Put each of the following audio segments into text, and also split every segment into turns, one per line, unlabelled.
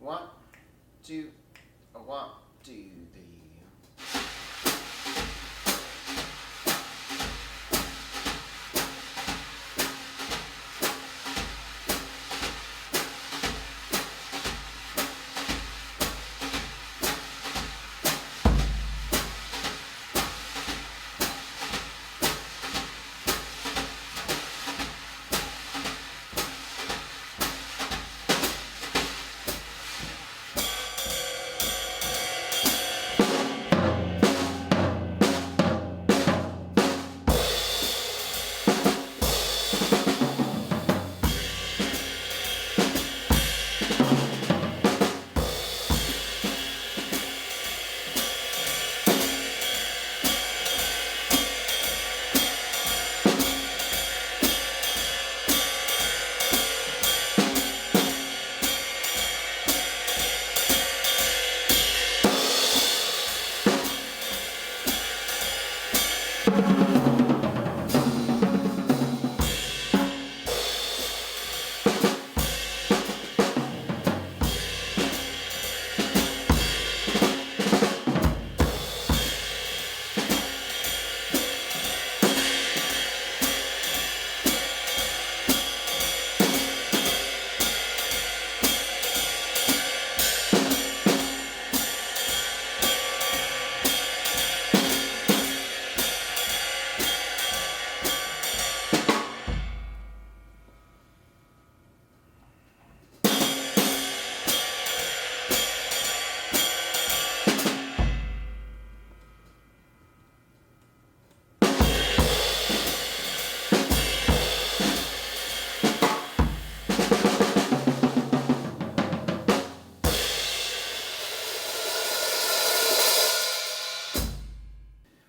1, 2, 1, 2, 3.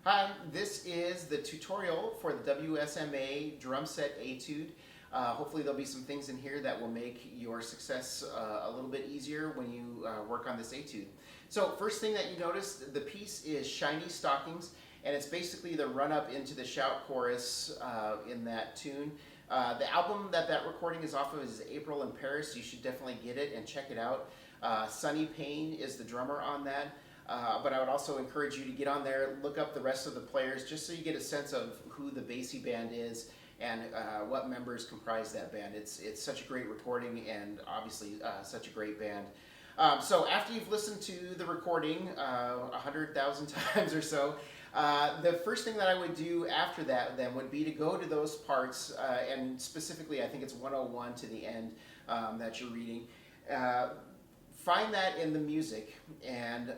Hi, this is the tutorial for the WSMA drum set Etude. Hopefully there'll be some things in here that will make your success a little bit easier when you work on this Etude. So first thing that you notice, the piece is Shiny Stockings, and it's basically the run-up into the shout chorus in that tune. The album that recording is off of is April in Paris. You should definitely get it and check it out. Sonny Payne is the drummer on that. But I would also encourage you to get on there, look up the rest of the players, just so you get a sense of who the Basie band is and what members comprise that band. It's such a great recording and obviously such a great band. So after you've listened to the recording 100,000 times or so, the first thing that I would do after that then would be to go to those parts, and specifically I think it's 101 to the end that you're reading. Find that in the music and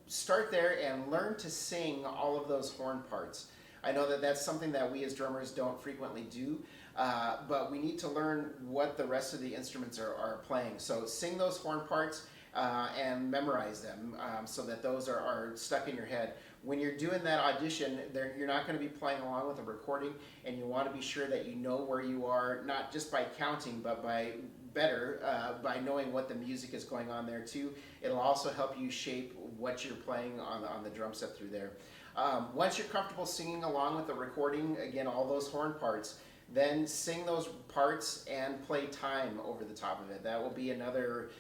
start there and learn to sing all of those horn parts. I know that that's something that we as drummers don't frequently do, but we need to learn what the rest of the instruments are playing. So sing those horn parts and memorize them so that those are stuck in your head. When you're doing that audition, you're not going to be playing along with a recording, and you want to be sure that you know where you are, not just by counting, but by knowing what the music is going on there too. It'll also help you shape what you're playing on the drum set through there. Once you're comfortable singing along with the recording, again, all those horn parts, then sing those parts and play time over the top of it. That will be another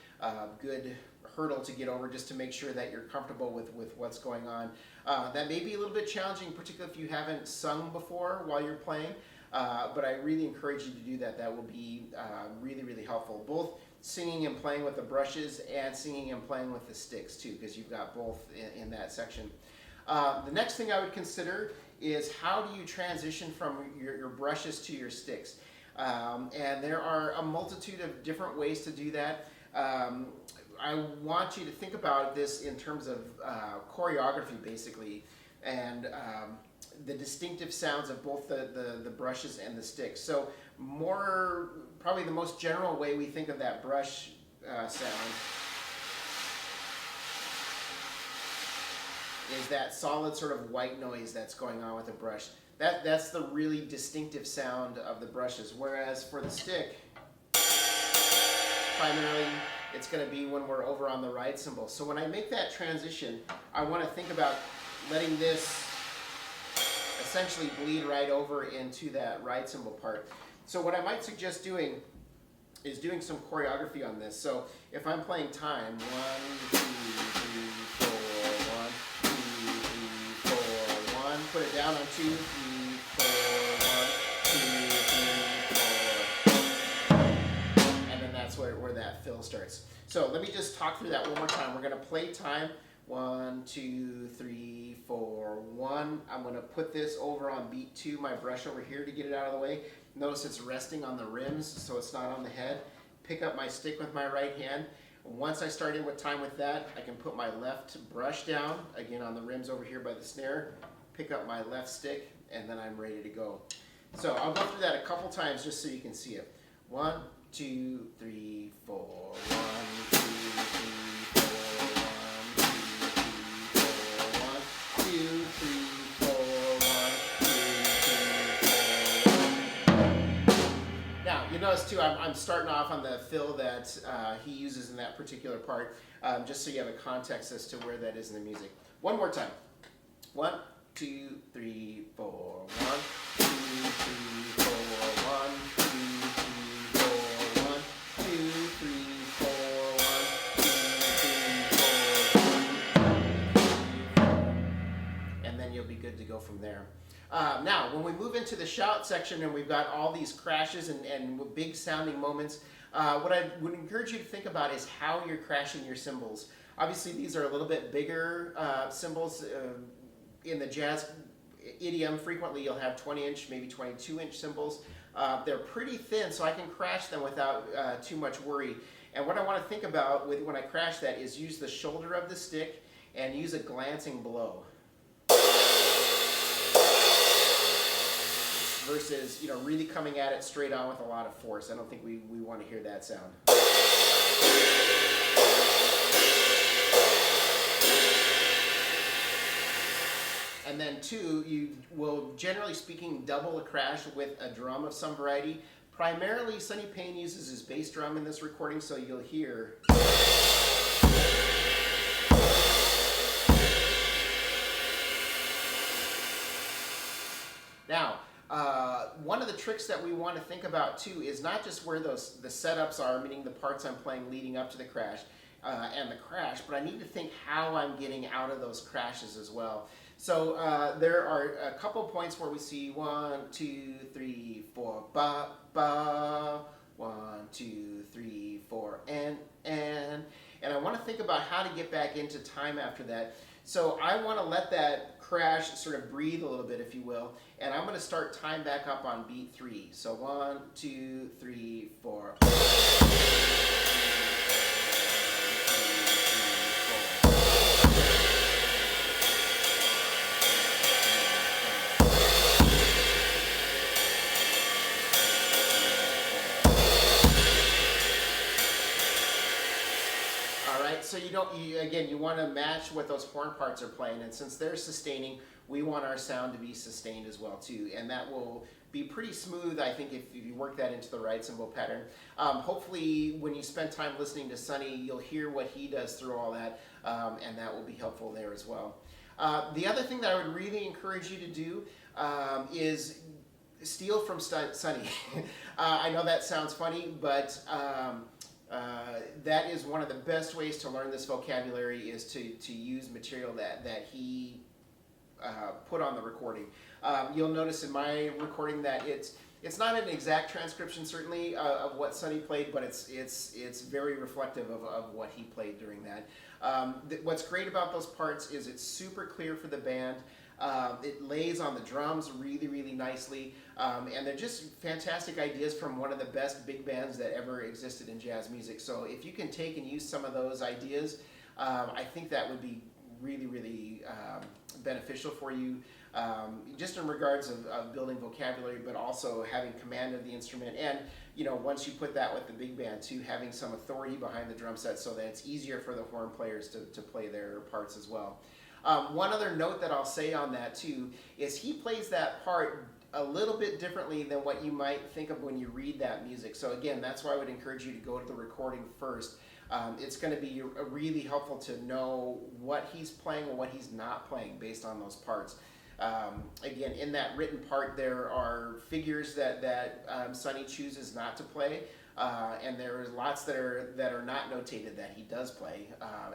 good hurdle to get over, just to make sure that you're comfortable with what's going on. That may be a little bit challenging, particularly if you haven't sung before while you're playing. But I really encourage you to do that. That will be really, really helpful. Both singing and playing with the brushes and singing and playing with the sticks too, because you've got both in that section. The next thing I would consider is how do you transition from your brushes to your sticks? And there are a multitude of different ways to do that. I want you to think about this in terms of choreography, basically, and the distinctive sounds of both the brushes and the sticks. So probably the most general way we think of that brush sound is that solid sort of white noise that's going on with the brush. That's the really distinctive sound of the brushes, whereas for the stick, primarily it's going to be when we're over on the ride cymbal. So when I make that transition, I want to think about letting this essentially bleed right over into that ride cymbal part. So what I might suggest doing is doing some choreography on this. So if I'm playing time, 1, 2, 3, 4, 1, 2, 3, 4, 1, put it down on 2, 3, 4, 1, 2, 3, 4, and then that's where that fill starts. So let me just talk through that one more time. We're going to play time. 1, 2, 3, 4, 1. I'm going to put this over on beat 2, my brush over here to get it out of the way. Notice it's resting on the rims, so it's not on the head. Pick up my stick with my right hand. Once I start in with time with that, I can put my left brush down, again on the rims over here by the snare, pick up my left stick, and then I'm ready to go. So I'll go through that a couple times just so you can see it. 1, 2, 3, 4, 1, 2, 3, 4, 1, 2, 3, 4, 1, 2, 3, 4, 1, 2, 3, 4, 1. Now, you notice too, I'm starting off on the fill that he uses in that particular part, just so you have a context as to where that is in the music. One more time. 1, 2, 3, 4, 1, 2, 3, 4, 1, 2, 3, 4, 1, 2, 3, 4, 1, 2, 3, 4, 1, and then you'll be good to go from there. Now, when we move into the shout section and we've got all these crashes and big sounding moments, what I would encourage you to think about is how you're crashing your cymbals. Obviously, these are a little bit bigger cymbals. In the jazz idiom, frequently you'll have 20-inch, maybe 22-inch cymbals. They're pretty thin, so I can crash them without too much worry. And what I want to think about when I crash that is use the shoulder of the stick and use a glancing blow. Versus, really coming at it straight on with a lot of force. I don't think we want to hear that sound. And then 2, you will, generally speaking, double a crash with a drum of some variety. Primarily, Sonny Payne uses his bass drum in this recording, so you'll hear. Now, one of the tricks that we want to think about too is not just where the setups are, meaning the parts I'm playing leading up to the crash and the crash, but I need to think how I'm getting out of those crashes as well. So there are a couple points where we see 1, 2, 3, 4, ba, ba, 1, 2, 3, 4, and I want to think about how to get back into time after that. So I want to let that crash sort of breathe a little bit, if you will, and I'm going to start time back up on beat 3. So 1, 2, 3, 4. So you want to match what those horn parts are playing, and since they're sustaining, we want our sound to be sustained as well too, and that will be pretty smooth, I think, if you work that into the right cymbal pattern. Hopefully, when you spend time listening to Sonny, you'll hear what he does through all that, and that will be helpful there as well. The other thing that I would really encourage you to do is steal from Sonny. I know that sounds funny, but that is one of the best ways to learn this vocabulary is to use material that he put on the recording. You'll notice in my recording that it's not an exact transcription certainly of what Sonny played, but it's very reflective of what he played during that. What's great about those parts is it's super clear for the band. It lays on the drums really, really nicely, and they're just fantastic ideas from one of the best big bands that ever existed in jazz music. So if you can take and use some of those ideas, I think that would be really, really beneficial for you, just in regards of building vocabulary, but also having command of the instrument. And once you put that with the big band too, having some authority behind the drum set so that it's easier for the horn players to play their parts as well. One other note that I'll say on that too is he plays that part a little bit differently than what you might think of when you read that music. So again, that's why I would encourage you to go to the recording first. It's going to be really helpful to know what he's playing and what he's not playing based on those parts. Again, in that written part, there are figures that Sonny chooses not to play. and there are lots that are not notated that he does play,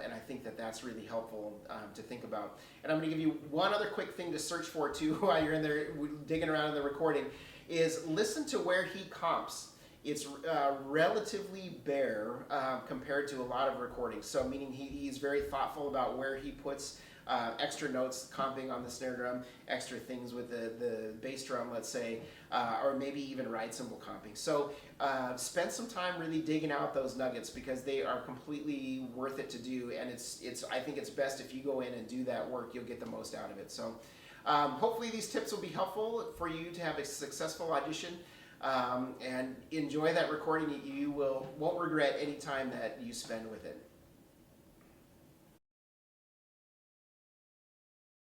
and I think that that's really helpful to think about. And I'm going to give you one other quick thing to search for too while you're in there digging around in the recording, is listen to where he comps. It's relatively bare compared to a lot of recordings. So meaning he's very thoughtful about where he puts extra notes, comping on the snare drum, extra things with the bass drum, let's say, or maybe even ride cymbal comping. So spend some time really digging out those nuggets, because they are completely worth it to do. And I think it's best if you go in and do that work, you'll get the most out of it. So hopefully these tips will be helpful for you to have a successful audition. And enjoy that recording. You won't regret any time that you spend with it.